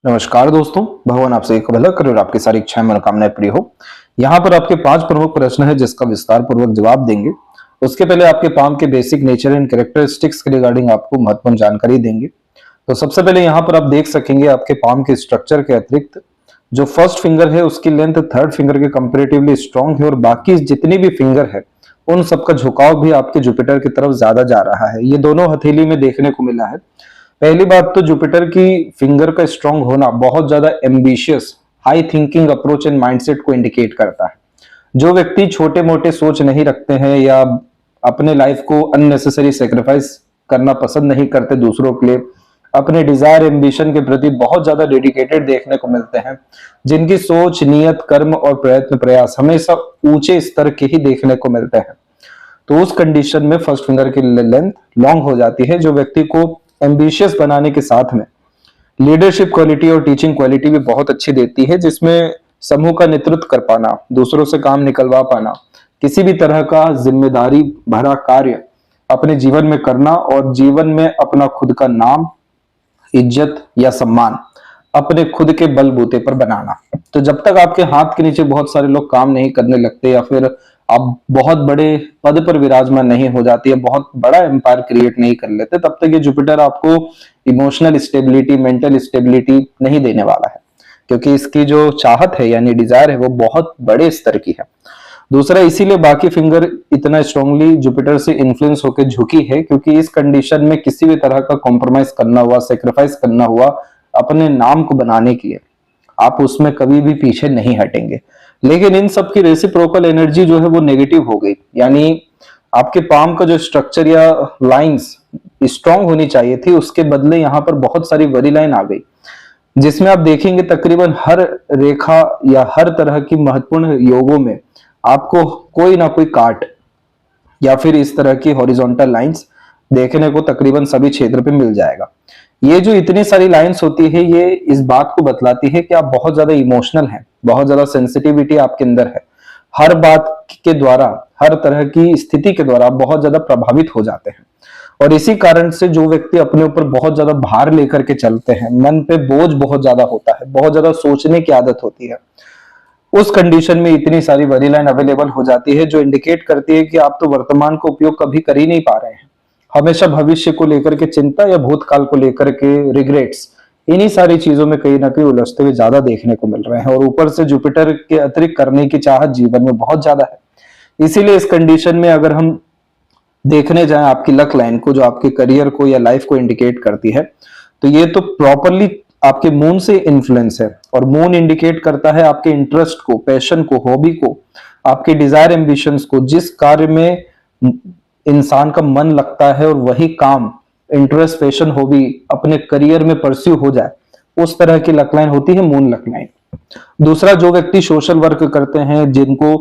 नमस्कार दोस्तों, भगवान आपसे एक भला करे और आपकी सारी इच्छाएं मनोकामनाएं पूरी हो। यहाँ पर आपके 5 प्रमुख प्रश्न है जिसका विस्तार पूर्वक जवाब देंगे। उसके पहले आपके पाम के बेसिक नेचर एंड कैरेक्टरिस्टिक्स के रिगार्डिंग आपको महत्वपूर्ण जानकारी देंगे। तो सबसे पहले यहाँ पर आप देख सकेंगे आपके पाम के स्ट्रक्चर के अतिरिक्त जो फर्स्ट फिंगर है उसकी लेंथ थर्ड फिंगर के कंपेरेटिवली स्ट्रॉन्ग है और बाकी जितनी भी फिंगर है उन सबका झुकाव भी आपके जुपिटर की तरफ ज्यादा जा रहा है। ये दोनों हथेली में देखने को मिला है। पहली बात तो जुपिटर की फिंगर का स्ट्रांग होना बहुत ज्यादा ambitious high thinking approach and mindset को इंडिकेट करता है। जो व्यक्ति छोटे मोटे सोच नहीं रखते हैं या अपने लाइफ को अननेसेसरी सेक्रीफाइस करना पसंद नहीं करते दूसरों के लिए, अपने डिजायर एम्बिशन के प्रति बहुत ज्यादा डेडिकेटेड देखने को मिलते हैं, जिनकी सोच नियत कर्म और प्रयत्न प्रयास हमेशा ऊंचे स्तर के ही देखने को मिलते हैं, तो उस कंडीशन में फर्स्ट फिंगर की लेंथ लॉन्ग हो जाती है, जो व्यक्ति को एम्बिशियस बनाने के साथ में लीडरशिप क्वालिटी और टीचिंग क्वालिटी भी बहुत अच्छी देती है, जिसमें समूह का नेतृत्व कर पाना, दूसरों से काम निकलवा पाना, किसी भी तरह का जिम्मेदारी भरा कार्य अपने जीवन में करना और जीवन में अपना खुद का नाम, इज्जत या सम्मान अपने खुद के बलबूते पर बनाना। तो जब तक आपके हाथ के नीचे बहुत सारे लोग काम नहीं करने लगते या फिर आप बहुत बड़े पद पर विराजमान नहीं हो जाती है, बहुत बड़ा एम्पायर क्रिएट नहीं कर लेते, तब तक ये जुपिटर आपको इमोशनल स्टेबिलिटी, मेंटल स्टेबिलिटी नहीं देने वाला है, क्योंकि इसकी जो चाहत है यानी डिजायर है वो बहुत बड़े स्तर की है। दूसरा, इसीलिए बाकी फिंगर इतना स्ट्रांगली जुपिटर से इन्फ्लुएंस होकर झुकी है, क्योंकि इस कंडीशन में किसी भी तरह का कॉम्प्रोमाइज करना हुआ, सेक्रीफाइस करना हुआ अपने नाम को बनाने की है, आप उसमें कभी भी पीछे नहीं हटेंगे। लेकिन इन सब की रेसिप्रोकल एनर्जी जो है वो नेगेटिव हो गई, यानी आपके पाम का जो स्ट्रक्चर या लाइंस स्ट्रांग होनी चाहिए थी उसके बदले यहाँ पर बहुत सारी वरी लाइन आ गई, जिसमें आप देखेंगे तकरीबन हर रेखा या हर तरह की महत्वपूर्ण योगों में आपको कोई ना कोई काट या फिर इस तरह की हॉरिजॉन्टल लाइंस देखने को तकरीबन सभी क्षेत्र पे मिल जाएगा। ये जो इतनी सारी लाइंस होती है ये इस बात को बतलाती है कि आप बहुत ज्यादा इमोशनल हैं, बहुत ज्यादा सेंसिटिविटी आपके अंदर है, हर बात के द्वारा, हर तरह की स्थिति के द्वारा आप बहुत ज्यादा प्रभावित हो जाते हैं। और इसी कारण से जो व्यक्ति अपने ऊपर बहुत ज्यादा भार लेकर के चलते हैं, मन पे बोझ बहुत ज्यादा होता है, बहुत ज्यादा सोचने की आदत होती है, उस कंडीशन में इतनी सारी वरी लाइन अवेलेबल हो जाती है जो इंडिकेट करती है कि आप तो वर्तमान का उपयोग कभी कर ही नहीं पा रहे हैं, हमेशा भविष्य को लेकर के चिंता या भूतकाल को लेकर के रिग्रेट्स, इन्हीं सारी चीजों में कहीं ना कहीं उलझते हुए ज्यादा देखने को मिल रहे हैं। और ऊपर से जुपिटर के अतिरिक्त करने की चाहत जीवन में बहुत ज्यादा है। इसीलिए इस कंडीशन में अगर हम देखने जाएं आपकी लक लाइन को, जो आपके करियर को या लाइफ को इंडिकेट करती है, तो ये तो प्रॉपरली आपके मून से इन्फ्लुएंस है। और मून इंडिकेट करता है आपके इंटरेस्ट को, पैशन को, हॉबी को, आपके डिजायर एम्बिशंस को, जिस कार्य में इंसान का मन लगता है और वही काम, इंटरेस्ट, पैशन, हॉबी अपने करियर में परस्यू हो जाए, उस तरह की लक लाइन होती है मून लक लाइन। दूसरा, जो व्यक्ति सोशल वर्क करते हैं, जिनको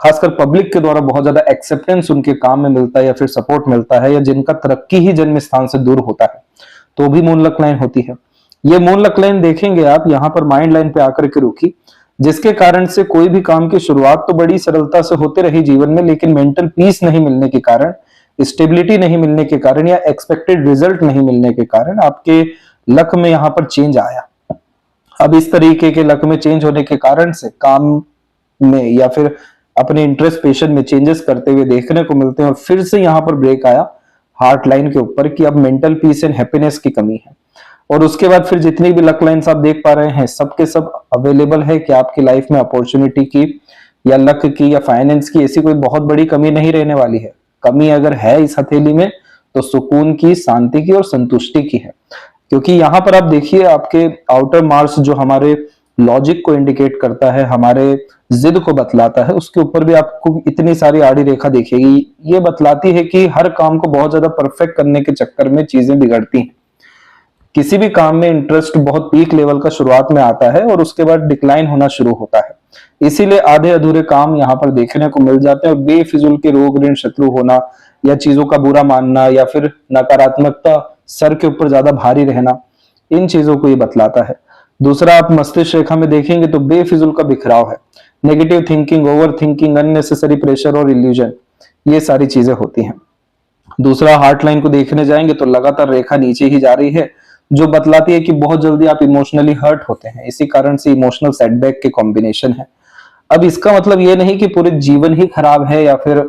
खासकर पब्लिक के द्वारा बहुत ज्यादा एक्सेप्टेंस उनके काम में मिलता है या फिर सपोर्ट मिलता है, या जिनका तरक्की ही जन्म स्थान से दूर होता है, तो भी मून लक लाइन होती है। ये मून लक लाइन देखेंगे आप यहाँ पर माइंड लाइन पे आकर के रुकी, जिसके कारण से कोई भी काम की शुरुआत तो बड़ी सरलता से होते रही जीवन में, लेकिन मेंटल पीस नहीं मिलने के कारण, स्टेबिलिटी नहीं मिलने के कारण या एक्सपेक्टेड रिजल्ट नहीं मिलने के कारण आपके लक में यहाँ पर चेंज आया। अब इस तरीके के लक में चेंज होने के कारण से काम में या फिर अपने इंटरेस्ट, पैशन में चेंजेस करते हुए देखने को मिलते हैं। और फिर से यहाँ पर ब्रेक आया हार्ट लाइन के ऊपर कि अब मेंटल पीस एंड हैप्पीनेस की कमी है। और उसके बाद फिर जितनी भी लक लाइन्स आप देख पा रहे हैं, सबके सब अवेलेबल है कि आपकी लाइफ में अपॉर्चुनिटी की या लक की या फाइनेंस की ऐसी कोई बहुत बड़ी कमी नहीं रहने वाली है। कमी अगर है इस हथेली में तो सुकून की, शांति की और संतुष्टि की है। क्योंकि यहाँ पर आप देखिए आपके आउटर मार्स जो हमारे लॉजिक को इंडिकेट करता है, हमारे जिद को बतलाता है, उसके ऊपर भी आपको इतनी सारी आड़ी रेखा दिखेगी। ये बतलाती है कि हर काम को बहुत ज्यादा परफेक्ट करने के चक्कर में चीजें बिगड़ती हैं। किसी भी काम में इंटरेस्ट बहुत पीक लेवल का शुरुआत में आता है और उसके बाद डिक्लाइन होना शुरू होता है। इसीलिए आधे अधूरे काम यहाँ पर देखने को मिल जाते हैं। और बेफिजूल के रोग, ऋण, शत्रु होना या चीजों का बुरा मानना या फिर नकारात्मकता सर के ऊपर ज्यादा भारी रहना, इन चीजों को ये बतलाता है। दूसरा, आप मस्तिष्क रेखा में देखेंगे तो बेफिजूल का बिखराव है, negative thinking, over thinking, unnecessary pressure और इल्यूजन, ये सारी चीजें होती हैं। दूसरा, हार्ट लाइन को देखने जाएंगे तो लगातार रेखा नीचे ही जा रही है, जो बतलाती है कि बहुत जल्दी आप इमोशनली हर्ट होते हैं, इसी कारण से इमोशनल सेटबैक के कॉम्बिनेशन है। अब इसका मतलब ये नहीं कि पूरे जीवन ही खराब है या फिर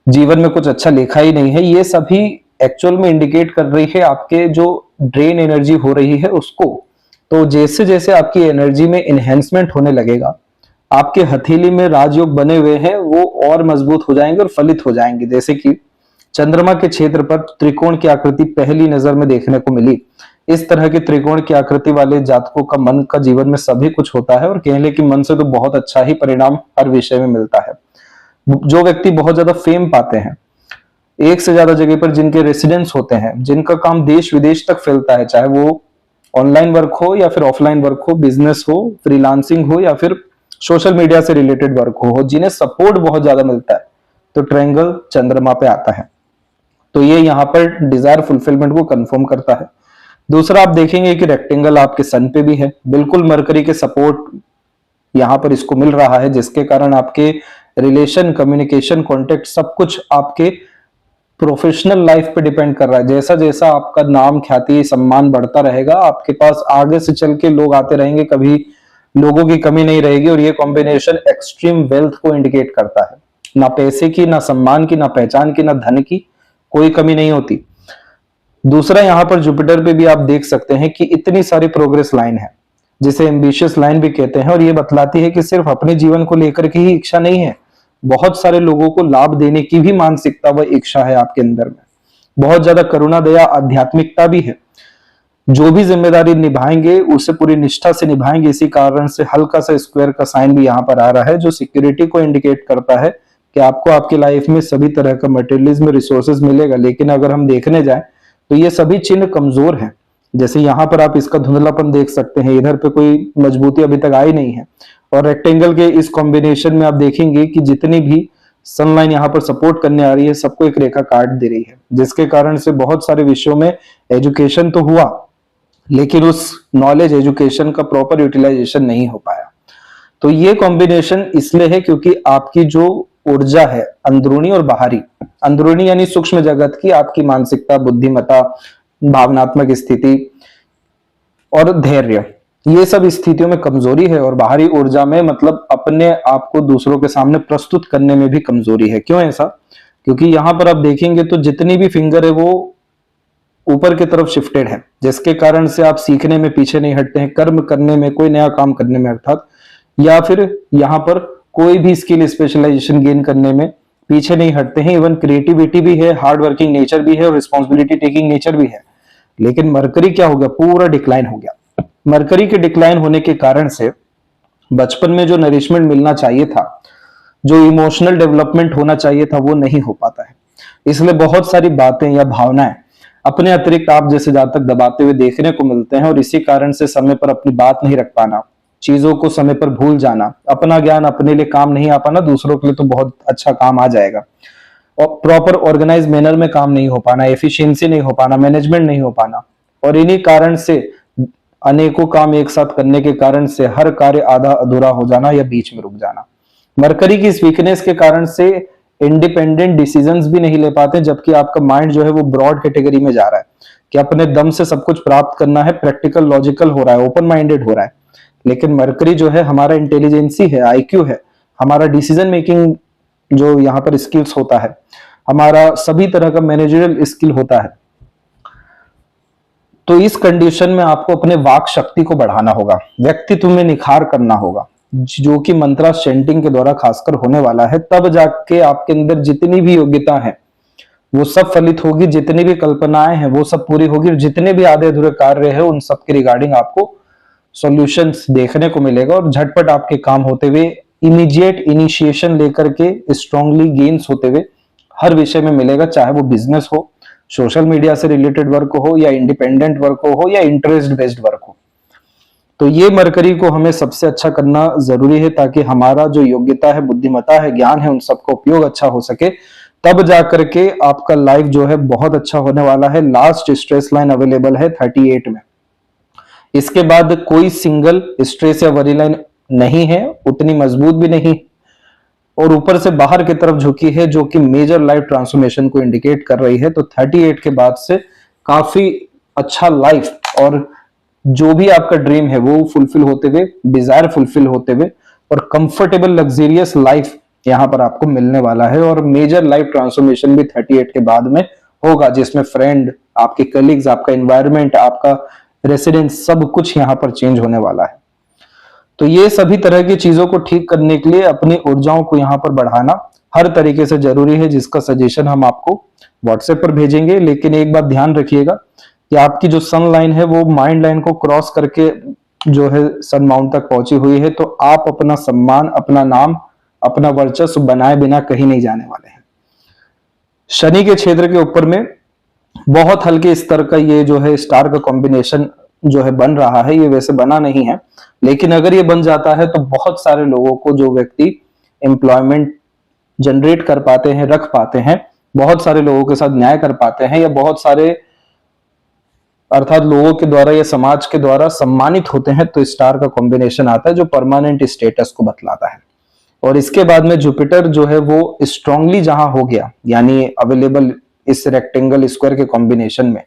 जीवन में कुछ अच्छा लिखा ही नहीं है, ये सभी एक्चुअल में इंडिकेट कर रही है आपके जो ड्रेन एनर्जी हो रही है उसको। तो जैसे जैसे आपकी एनर्जी में इनहेंसमेंट होने लगेगा, आपके हथेली में राजयोग बने हुए हैं वो और मजबूत हो जाएंगे और फलित हो जाएंगे। जैसे कि चंद्रमा के क्षेत्र पर त्रिकोण की आकृति पहली नजर में देखने को मिली, इस तरह के त्रिकोण की आकृति वाले जातकों का मन का जीवन में सभी कुछ होता है और कह लें कि मन से तो बहुत अच्छा ही परिणाम हर विषय में मिलता है। जो व्यक्ति बहुत ज्यादा फेम पाते हैं, एक से ज्यादा जगह पर जिनके रेसिडेंस होते हैं, जिनका काम देश विदेश तक फैलता है, चाहे वो ऑनलाइन वर्क हो या फिर ऑफलाइन वर्क हो, बिजनेस हो, फ्रीलांसिंग हो या फिर सोशल मीडिया से रिलेटेड वर्क हो, जिन्हें सपोर्ट बहुत ज्यादा मिलता है, तो ट्रायंगल चंद्रमा पे आता है। तो ये यहाँ पर डिजायर फुलफिलमेंट को कंफर्म करता है। दूसरा आप देखेंगे कि रेक्टेंगल आपके सन पे भी है, बिल्कुल मरकरी के सपोर्ट यहाँ पर इसको मिल रहा है, जिसके कारण आपके रिलेशन, कम्युनिकेशन, कॉन्टेक्ट सब कुछ आपके प्रोफेशनल लाइफ पे डिपेंड कर रहा है। जैसा जैसा आपका नाम, ख्याति, सम्मान बढ़ता रहेगा, आपके पास आगे से चल के लोग आते रहेंगे, कभी लोगों की कमी नहीं रहेगी। और ये कॉम्बिनेशन एक्सट्रीम वेल्थ को इंडिकेट करता है। ना पैसे की, ना सम्मान की, ना पहचान की, ना धन की कोई कमी नहीं होती। दूसरा यहाँ पर जुपिटर पे भी आप देख सकते हैं कि इतनी सारी प्रोग्रेस लाइन है, जिसे एम्बिशियस लाइन भी कहते हैं, और ये बतलाती है कि सिर्फ अपने जीवन को लेकर के ही इच्छा नहीं है, बहुत सारे लोगों को लाभ देने की भी मानसिकता व इच्छा है आपके अंदर में। बहुत ज्यादा करुणा, दया, आध्यात्मिकता भी है। जो भी जिम्मेदारी निभाएंगे उसे पूरी निष्ठा से निभाएंगे। इसी कारण से हल्का सा स्क्वायर का साइन भी यहाँ पर आ रहा है, जो सिक्योरिटी को इंडिकेट करता है कि आपको आपकी लाइफ में सभी तरह का मटेरियलिज्म, रिसोर्सेज मिलेगा। लेकिन अगर हम देखने जाएं तो ये सभी चिन्ह कमजोर हैं। जैसे यहाँ पर आप इसका धुंधलापन देख सकते हैं, इधर पे कोई मजबूती अभी तक आई नहीं है। और रेक्टेंगल के इस कॉम्बिनेशन में आप देखेंगे कि जितनी भी सनलाइन यहाँ पर सपोर्ट करने आ रही है, सबको एक रेखा काट दे रही है, जिसके कारण से बहुत सारे विषयों में एजुकेशन तो हुआ, लेकिन उस नॉलेज, एजुकेशन का प्रॉपर यूटिलाइजेशन नहीं हो पाया। तो ये कॉम्बिनेशन इसलिए है क्योंकि आपकी जो ऊर्जा है, अंदरूनी और बाहरी, अंदरूनी यानी सूक्ष्म जगत की आपकी मानसिकता, बुद्धिमत्ता, भावनात्मक स्थिति और धैर्य, ये सब स्थितियों में कमजोरी है। और बाहरी ऊर्जा में मतलब अपने आप को दूसरों के सामने प्रस्तुत करने में भी कमजोरी है। क्यों ऐसा? क्योंकि यहां पर आप देखेंगे तो जितनी भी फिंगर है वो ऊपर की तरफ शिफ्टेड है, जिसके कारण से आप सीखने में पीछे नहीं हटते हैं, कर्म करने में, कोई नया काम करने में अर्थात, या फिर यहाँ पर कोई भी स्किल स्पेशलाइजेशन गेन करने में पीछे नहीं हटते हैं। इवन क्रिएटिविटी भी है, हार्ड वर्किंग नेचर भी है और रिस्पॉन्सिबिलिटी टेकिंग नेचर भी है। लेकिन मरकरी क्या हो गया? पूरा डिक्लाइन हो गया। मरकरी के डिक्लाइन होने के कारण से बचपन में जो नरिशमेंट मिलना चाहिए था, जो इमोशनल डेवलपमेंट होना चाहिए था, वो नहीं हो पाता है। इसलिए बहुत सारी बातें या भावनाएं अपने अतिरिक्त आप जैसे जातक दबाते हुए देखने को मिलते हैं, और इसी कारण से समय पर अपनी बात नहीं रख पाना, चीजों को समय पर भूल जाना, अपना ज्ञान अपने लिए काम नहीं आ पाना, दूसरों के लिए तो बहुत अच्छा काम आ जाएगा, और प्रॉपर ऑर्गेनाइज मैनर में काम नहीं हो पाना, एफिशिएंसी नहीं हो पाना, मैनेजमेंट नहीं हो पाना। और इन्हीं कारण से अनेकों काम एक साथ करने के कारण से हर कार्य आधा अधूरा हो जाना या बीच में रुक जाना। मरकरी की इस वीकनेस के कारण से इंडिपेंडेंट डिसीजंस भी नहीं ले पाते, जबकि आपका माइंड जो है वो ब्रॉड कैटेगरी में जा रहा है कि अपने दम से सब कुछ प्राप्त करना है, प्रैक्टिकल, लॉजिकल हो रहा है, ओपन माइंडेड हो रहा है। लेकिन मरकरी जो है हमारा इंटेलिजेंसी है, आईक्यू है, हमारा डिसीजन मेकिंग जो यहाँ पर स्किल्स होता है, हमारा सभी तरह का मैनेजरियल स्किल होता है। तो इस कंडीशन में आपको अपने वाक शक्ति को बढ़ाना होगा, व्यक्तित्व में निखार करना होगा, जो कि मंत्रा चैंटिंग के द्वारा खासकर होने वाला है। तब जाके आपके अंदर जितनी भी योग्यता है वो सब फलित होगी, जितनी भी कल्पनाएं हैं वो सब पूरी होगी, और जितने भी आधे अधूरे कार्य है उन सब के रिगार्डिंग आपको सॉल्यूशंस देखने को मिलेगा, और झटपट आपके काम होते हुए, इमीडिएट इनिशिएशन लेकर के स्ट्रांगली गेन्स होते हुए हर विषय में मिलेगा, चाहे वो बिजनेस हो, सोशल मीडिया से रिलेटेड वर्क हो, या इंडिपेंडेंट वर्क हो, या इंटरेस्ट बेस्ड वर्क हो। तो ये मरकरी को हमें सबसे अच्छा करना जरूरी है, ताकि हमारा जो योग्यता है, बुद्धिमत्ता है, ज्ञान है, उन सबका उपयोग अच्छा हो सके। तब जाकर के आपका लाइफ जो है बहुत अच्छा होने वाला है। लास्ट स्ट्रेस लाइन अवेलेबल है 38 में। इसके बाद कोई सिंगल स्ट्रेस या वरी लाइन नहीं है, उतनी मजबूत भी नहीं, और ऊपर से बाहर की तरफ झुकी है, जो कि मेजर लाइफ ट्रांसफॉर्मेशन को इंडिकेट कर रही है। तो 38 के बाद से काफी अच्छा लाइफ और जो भी आपका ड्रीम है वो फुलफिल होते हुए, डिजायर फुलफिल होते हुए और कंफर्टेबल लग्जरियस लाइफ यहाँ पर आपको मिलने वाला है। और मेजर लाइफ ट्रांसफॉर्मेशन भी 38 के बाद में होगा, जिसमें फ्रेंड, आपके कलीग्स, आपका एनवायरनमेंट, आपका रेसिडेंस, सब कुछ यहाँ पर चेंज होने वाला है। तो ये सभी तरह की चीजों को ठीक करने के लिए अपनी ऊर्जाओं को यहाँ पर बढ़ाना हर तरीके से जरूरी है, जिसका सजेशन हम आपको व्हाट्सएप पर भेजेंगे। लेकिन एक बात ध्यान रखिएगा कि आपकी जो सन लाइन है वो माइंड लाइन को क्रॉस करके जो है सन माउंट तक पहुंची हुई है, तो आप अपना सम्मान, अपना नाम, अपना वर्चस्व बनाए बिना कहीं नहीं जाने वाले हैं। शनि के क्षेत्र के ऊपर में बहुत हल्के स्तर का ये जो है स्टार का कॉम्बिनेशन जो है बन रहा है, ये वैसे बना नहीं है, लेकिन अगर ये बन जाता है तो बहुत सारे लोगों को, जो व्यक्ति एम्प्लॉयमेंट जनरेट कर पाते हैं, रख पाते हैं, बहुत सारे लोगों के साथ न्याय कर पाते हैं, या बहुत सारे अर्थात लोगों के द्वारा या समाज के द्वारा सम्मानित होते हैं, तो स्टार का कॉम्बिनेशन आता है जो परमानेंट स्टेटस को बतलाता है। और इसके बाद में जुपिटर जो है वो स्ट्रांगली जहां हो गया, यानी अवेलेबल इस रेक्टेंगल स्क्वायर के कॉम्बिनेशन में,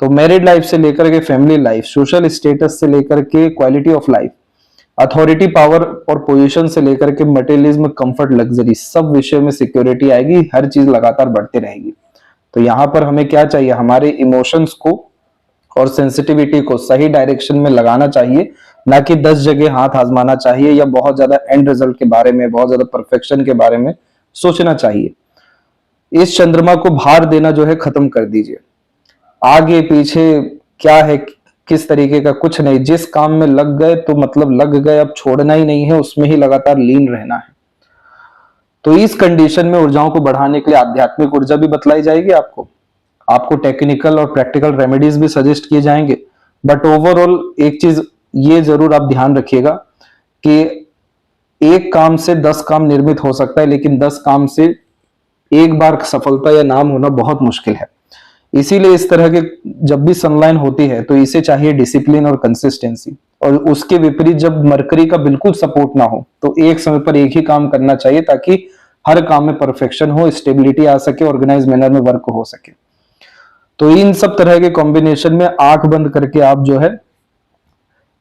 तो मैरिड लाइफ से लेकर के फैमिली लाइफ, सोशल स्टेटस से लेकर के quality of life, authority, power और पोजीशन से लेकर के मटेरियलिज्म, कंफर्ट, लग्जरी, सब विषय में सिक्योरिटी आएगी, हर चीज लगातार बढ़ती रहेगी। तो यहाँ पर हमें क्या चाहिए, हमारे इमोशंस को और सेंसिटिविटी को सही डायरेक्शन में लगाना चाहिए, ना कि 10 जगह हाथ आजमाना चाहिए या बहुत ज्यादा एंड रिजल्ट के बारे में, बहुत ज्यादा परफेक्शन के बारे में सोचना चाहिए। इस चंद्रमा को भार देना जो है खत्म कर दीजिए। आगे पीछे क्या है, किस तरीके का, कुछ नहीं, जिस काम में लग गए तो मतलब लग गए, अब छोड़ना ही नहीं है, उसमें ही लगातार लीन रहना है। तो इस कंडीशन में ऊर्जाओं को बढ़ाने के लिए आध्यात्मिक ऊर्जा भी बतलाई जाएगी आपको टेक्निकल और प्रैक्टिकल रेमेडीज भी सजेस्ट किए जाएंगे। बट ओवरऑल एक चीज ये जरूर आप ध्यान रखिएगा कि एक काम से 10 काम निर्मित हो सकता है, लेकिन 10 काम से एक बार सफलता या नाम होना बहुत मुश्किल है। इसीलिए इस तरह के जब भी सनलाइन होती है तो इसे चाहिए डिसिप्लिन और कंसिस्टेंसी, और उसके विपरीत जब मरकरी का बिल्कुल सपोर्ट ना हो तो एक समय पर एक ही काम करना चाहिए, ताकि हर काम में परफेक्शन हो, स्टेबिलिटी आ सके, ऑर्गेनाइज मैनर में वर्क हो सके। तो इन सब तरह के कॉम्बिनेशन में आंख बंद करके आप जो है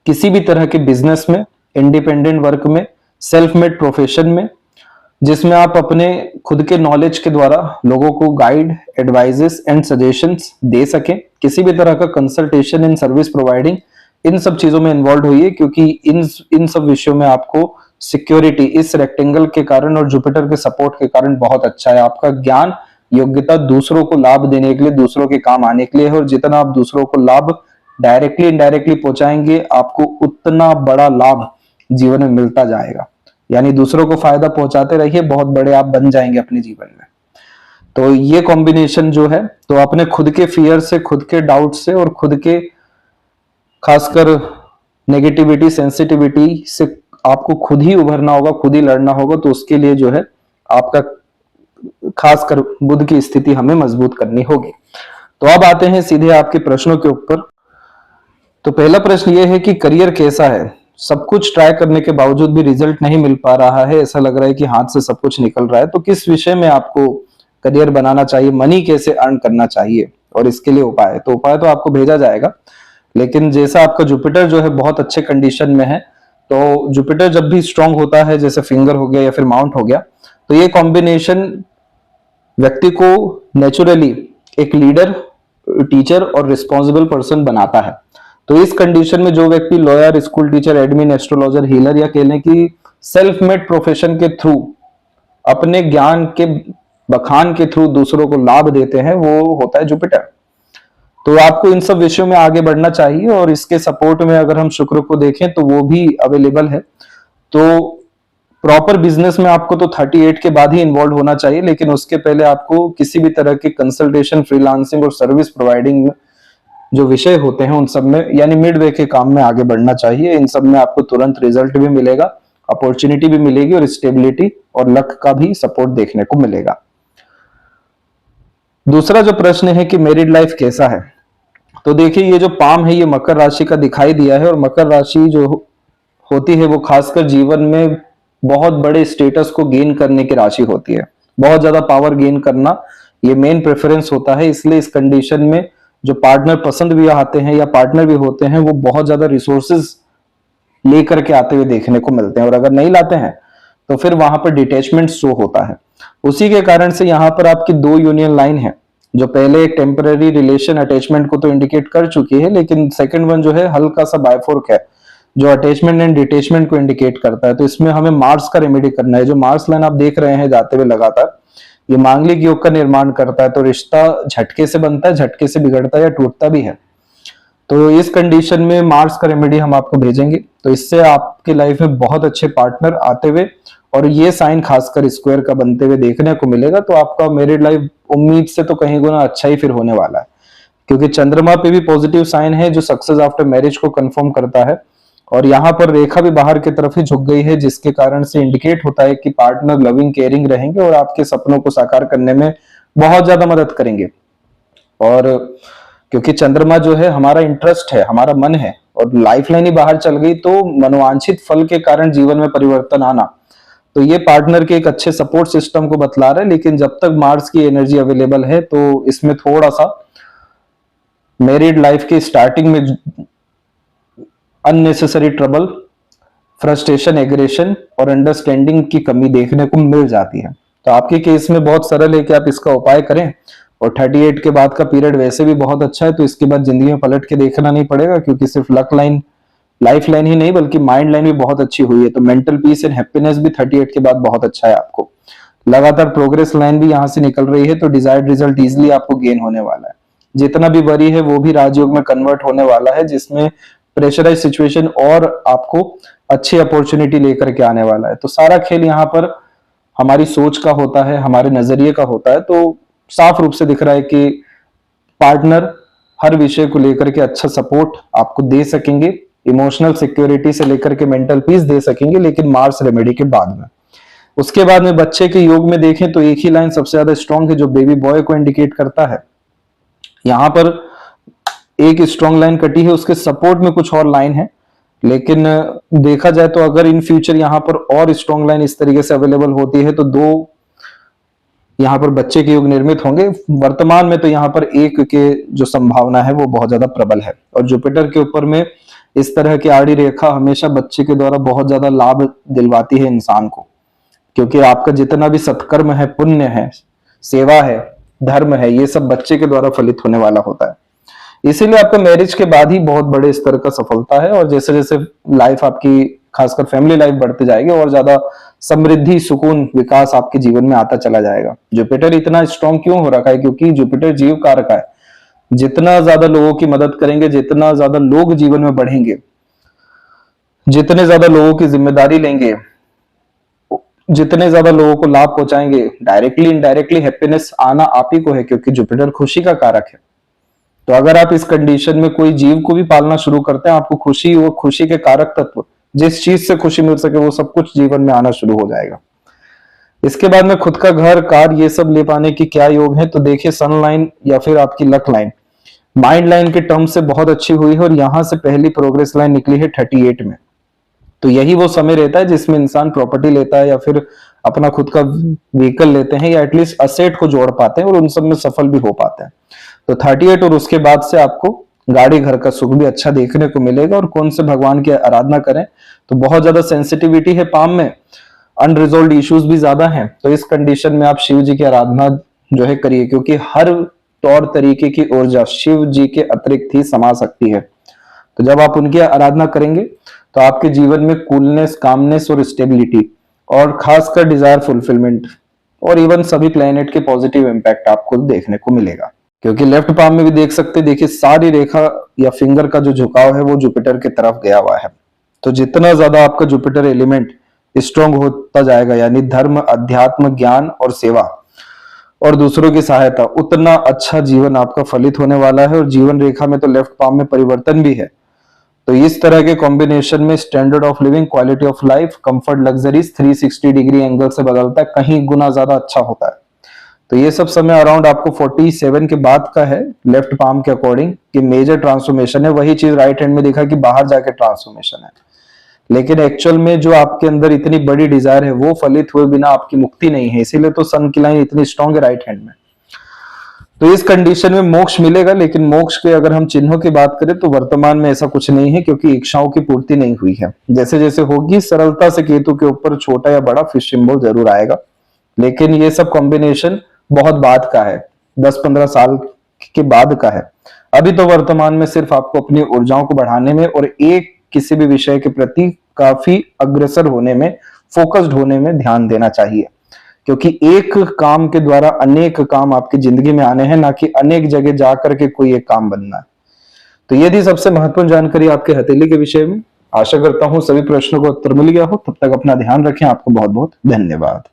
किसी भी तरह के बिजनेस में, इंडिपेंडेंट वर्क में, सेल्फ मेड प्रोफेशन में, जिसमें आप अपने खुद के नॉलेज के द्वारा लोगों को गाइड, एडवाइजेस एंड सजेशंस दे सकें, किसी भी तरह का कंसल्टेशन इन सर्विस प्रोवाइडिंग, इन सब चीजों में इन्वॉल्व होइए, क्योंकि इन सब विषयों में आपको सिक्योरिटी इस रेक्टेंगल के कारण और जुपिटर के सपोर्ट के कारण बहुत अच्छा है। आपका ज्ञान, योग्यता दूसरों को लाभ देने के लिए, दूसरों के काम आने के लिए है, और जितना आप दूसरों को लाभ डायरेक्टली इनडायरेक्टली पहुंचाएंगे, आपको उतना बड़ा लाभ जीवन में मिलता जाएगा। यानी दूसरों को फायदा पहुंचाते रहिए, बहुत बड़े आप बन जाएंगे अपने जीवन में। तो ये कॉम्बिनेशन जो है, तो अपने खुद के फियर से, खुद के डाउट से और खुद के खासकर नेगेटिविटी, सेंसिटिविटी से आपको खुद ही उभरना होगा, खुद ही लड़ना होगा। तो उसके लिए जो है आपका खासकर बुध की स्थिति हमें मजबूत करनी होगी। तो अब आते हैं सीधे आपके प्रश्नों के ऊपर। तो पहला प्रश्न ये है कि करियर कैसा है, सब कुछ ट्राई करने के बावजूद भी रिजल्ट नहीं मिल पा रहा है, ऐसा लग रहा है कि हाथ से सब कुछ निकल रहा है, तो किस विषय में आपको करियर बनाना चाहिए, मनी कैसे अर्न करना चाहिए और इसके लिए उपाय, तो उपाय तो आपको भेजा जाएगा। लेकिन जैसा आपका जुपिटर जो है बहुत अच्छे कंडीशन में है, तो जुपिटर जब भी स्ट्रांग होता है, जैसे फिंगर हो गया या फिर माउंट हो गया, तो ये कॉम्बिनेशन व्यक्ति को नेचुरली एक लीडर, टीचर और रिस्पॉन्सिबल पर्सन बनाता है। तो इस कंडीशन में जो व्यक्ति lawyer, school teacher, admin, astrologer, healer या कहने की सेल्फ मेड प्रोफेशन के थ्रू अपने ज्ञान के बखान के थ्रू दूसरों को लाभ देते हैं, वो होता है जुपिटर। तो आपको इन सब विषयों में आगे बढ़ना चाहिए, और इसके सपोर्ट में अगर हम शुक्र को देखें तो वो भी अवेलेबल है। तो प्रॉपर बिजनेस में आपको तो 38 के बाद ही इन्वॉल्व होना चाहिए, लेकिन उसके पहले आपको किसी भी तरह के कंसल्टेशन, फ्रीलांसिंग और सर्विस प्रोवाइडिंग जो विषय होते हैं उन सब में, यानी मिड वे के काम में आगे बढ़ना चाहिए। इन सब में आपको तुरंत रिजल्ट भी मिलेगा, अपॉर्चुनिटी भी मिलेगी और स्टेबिलिटी और लक का भी सपोर्ट देखने को मिलेगा। दूसरा जो प्रश्न है कि मैरिड लाइफ कैसा है, तो देखिए ये जो पाम है ये मकर राशि का दिखाई दिया है, और मकर राशि जो होती है वो खासकर जीवन में बहुत बड़े स्टेटस को गेन करने की राशि होती है, बहुत ज्यादा पावर गेन करना ये मेन प्रेफरेंस होता है। इसलिए इस कंडीशन में जो पार्टनर पसंद भी आते हैं या पार्टनर भी होते हैं वो बहुत ज्यादा रिसोर्सेज लेकर के आते हुए देखने को मिलते हैं, और अगर नहीं लाते हैं तो फिर वहां पर डिटैचमेंट शो होता है। उसी के कारण से यहाँ पर आपकी दो यूनियन लाइन है, जो पहले एक टेम्पररी रिलेशन अटैचमेंट को तो इंडिकेट कर चुकी है, लेकिन सेकंड वन जो है हल्का सा बायफोर्क है जो अटैचमेंट एंड डिटैचमेंट को इंडिकेट करता है। तो इसमें हमें मार्स का रेमेडी करना है। जो मार्स लाइन आप देख रहे हैं जाते हुए लगातार, ये मांगलिक योग का निर्माण करता है। तो रिश्ता झटके से बनता है, झटके से बिगड़ता है या टूटता भी है। तो इस कंडीशन में मार्स का रेमेडी हम आपको भेजेंगे, तो इससे आपकी लाइफ में बहुत अच्छे पार्टनर आते हुए और ये साइन खासकर स्क्वायर का बनते हुए देखने को मिलेगा। तो आपका मैरिड लाइफ उम्मीद से तो कहीं गुना अच्छा ही फिर होने वाला है, क्योंकि चंद्रमा पे भी पॉजिटिव साइन है जो सक्सेस आफ्टर मैरिज को कंफर्म करता है, और यहाँ पर रेखा भी बाहर की तरफ ही झुक गई है, जिसके कारण से इंडिकेट होता है कि पार्टनर लविंग केयरिंग रहेंगे और आपके सपनों को साकार करने में बहुत ज्यादा मदद करेंगे। और क्योंकि चंद्रमा जो है हमारा इंटरेस्ट है, हमारा मन है, और लाइफ लाइन ही बाहर चल गई तो मनोवांछित फल के कारण जीवन में परिवर्तन आना, तो ये पार्टनर के एक अच्छे सपोर्ट सिस्टम को बतला रहा है। लेकिन जब तक मार्स की एनर्जी अवेलेबल है तो इसमें थोड़ा सा मैरिड लाइफ की स्टार्टिंग में अननेसेसरी ट्रबल, फ्रस्ट्रेशन, एग्रेशन और अंडरस्टैंडिंग की कमी देखने को मिल जाती है। तो आपके केस में बहुत सरल है कि आप इसका उपाय करें, और 38 के बाद का पीरियड वैसे भी बहुत अच्छा है, तो इसके बाद जिंदगी में पलट के देखना नहीं पड़ेगा, क्योंकि सिर्फ लक लाइन, लाइफ लाइन ही नहीं बल्कि माइंड लाइन भी बहुत अच्छी हुई है। तो मेंटल पीस एंड हैप्पीनेस भी 38 के बाद बहुत अच्छा है आपको। लगातार प्रोग्रेस लाइन भी यहाँ से निकल रही है, तो डिजायर्ड रिजल्ट इजिली आपको गेन होने वाला है। जितना भी वरी है वो भी राजयोग में कन्वर्ट होने वाला है, जिसमें प्रेशराइज सिचुएशन और आपको अच्छी अपॉर्चुनिटी लेकर के आने वाला है। तो सारा खेल यहाँ पर हमारी सोच का होता है, हमारे नजरिए का होता है। तो साफ रूप से दिख रहा है कि पार्टनर हर विषय को लेकर के अच्छा सपोर्ट आपको दे सकेंगे, इमोशनल सिक्योरिटी से लेकर के मेंटल पीस दे सकेंगे, लेकिन मार्स रेमेडी के बाद में। उसके बाद में बच्चे के योग में देखें तो एक ही लाइन सबसे ज्यादा स्ट्रॉन्ग है जो बेबी बॉय को इंडिकेट करता है। यहां पर एक स्ट्रॉन्ग लाइन कटी है, उसके सपोर्ट में कुछ और लाइन है, लेकिन देखा जाए तो अगर इन फ्यूचर यहाँ पर और स्ट्रॉन्ग लाइन इस तरीके से अवेलेबल होती है तो दो यहाँ पर बच्चे के योग निर्मित होंगे। वर्तमान में तो यहाँ पर एक के जो संभावना है वो बहुत ज्यादा प्रबल है, और जुपिटर के ऊपर में इस तरह की आड़ी रेखा हमेशा बच्चे के द्वारा बहुत ज्यादा लाभ दिलवाती है इंसान को, क्योंकि आपका जितना भी सत्कर्म है, पुण्य है, सेवा है, धर्म है, ये सब बच्चे के द्वारा फलित होने वाला होता है। इसीलिए आपका मैरिज के बाद ही बहुत बड़े स्तर का सफलता है, और जैसे जैसे लाइफ आपकी खासकर फैमिली लाइफ बढ़ती जाएगी और ज्यादा समृद्धि, सुकून, विकास आपके जीवन में आता चला जाएगा। जुपिटर इतना स्ट्रॉन्ग क्यों हो रखा है? क्योंकि जुपिटर जीव कारक है। जितना ज्यादा लोगों की मदद करेंगे, जितना ज्यादा लोग जीवन में बढ़ेंगे, जितने ज्यादा लोगों की जिम्मेदारी लेंगे, जितने ज्यादा लोगों को लाभ पहुंचाएंगे, डायरेक्टली इनडायरेक्टली हैप्पीनेस आना आप ही को है, क्योंकि जुपिटर खुशी का कारक है। तो अगर आप इस कंडीशन में कोई जीव को भी पालना शुरू करते हैं, आपको खुशी, वो खुशी के कारक तत्व, जिस चीज से खुशी मिल सके वो सब कुछ जीवन में आना शुरू हो जाएगा। इसके बाद में खुद का घर, कार, ये सब ले पाने की क्या योग है? तो देखिए सन लाइन या फिर आपकी लक लाइन माइंड लाइन के टर्म से बहुत अच्छी हुई है, और यहां से पहली प्रोग्रेस लाइन निकली है 38 में। तो यही वो समय रहता है जिसमें इंसान प्रॉपर्टी लेता है या फिर अपना खुद का व्हीकल लेते हैं, या एटलीस्ट असेट को जोड़ पाते हैं और उन सब में सफल भी हो पाते हैं। तो 38 और उसके बाद से आपको गाड़ी, घर का सुख भी अच्छा देखने को मिलेगा। और कौन से भगवान की आराधना करें? तो बहुत ज्यादा सेंसिटिविटी है पाम में, अनरिजोल्व इश्यूज भी ज्यादा हैं, तो इस कंडीशन में आप शिव जी की आराधना जो है करिए, क्योंकि हर तौर तरीके की ऊर्जा शिव जी के अतिरिक्त ही समा सकती है। तो जब आप उनकी आराधना करेंगे तो आपके जीवन में कूलनेस, कामनेस और स्टेबिलिटी, और खासकर डिजायर फुलफिलमेंट, और इवन सभी प्लेनेट के पॉजिटिव इंपैक्ट आपको देखने को मिलेगा। क्योंकि लेफ्ट पाम में भी देख सकते हैं, देखिए सारी रेखा या फिंगर का जो झुकाव है वो जुपिटर की तरफ गया हुआ है। तो जितना ज्यादा आपका जुपिटर एलिमेंट स्ट्रॉन्ग होता जाएगा, यानी धर्म, अध्यात्म, ज्ञान और सेवा और दूसरों की सहायता, उतना अच्छा जीवन आपका फलित होने वाला है। और जीवन रेखा में तो लेफ्ट पाम में परिवर्तन भी है। तो इस तरह के कॉम्बिनेशन में standard of living, quality of life, comfort, luxuries 360 degree angle से बदलता है, कहीं गुना ज्यादा अच्छा होता है। तो ये सब समय अराउंड आपको 47 के बाद का है लेफ्ट पाम के अकॉर्डिंग, कि मेजर ट्रांसफॉर्मेशन है। वही चीज राइट हैंड में देखा कि बाहर जाके ट्रांसफॉर्मेशन है, लेकिन एक्चुअल में जो आपके अंदर इतनी बड़ी डिजायर है वो फलित हुए बिना आपकी मुक्ति नहीं है। इसीलिए तो सन की लाइन इतनी स्ट्रॉन्ग है राइट हैंड में। तो इस कंडीशन में मोक्ष मिलेगा, लेकिन मोक्ष के अगर हम चिन्हों की बात करें तो वर्तमान में ऐसा कुछ नहीं है, क्योंकि इच्छाओं की पूर्ति नहीं हुई है। जैसे जैसे होगी सरलता से केतु के ऊपर छोटा या बड़ा फिश सिंबल जरूर आएगा, लेकिन ये सब कॉम्बिनेशन बहुत बाद का है, 10-15 साल के बाद का है। अभी तो वर्तमान में सिर्फ आपको अपनी ऊर्जाओं को बढ़ाने में और एक किसी भी विषय के प्रति काफी अग्रसर होने में, फोकस्ड होने में ध्यान देना चाहिए, क्योंकि एक काम के द्वारा अनेक काम आपकी जिंदगी में आने हैं, ना कि अनेक जगह जाकर के कोई एक काम बनना है। तो ये थी सबसे महत्वपूर्ण जानकारी आपके हथेली के विषय में। आशा करता हूं सभी प्रश्नों का उत्तर मिल गया हो। तब तक अपना ध्यान रखें। आपको बहुत बहुत धन्यवाद।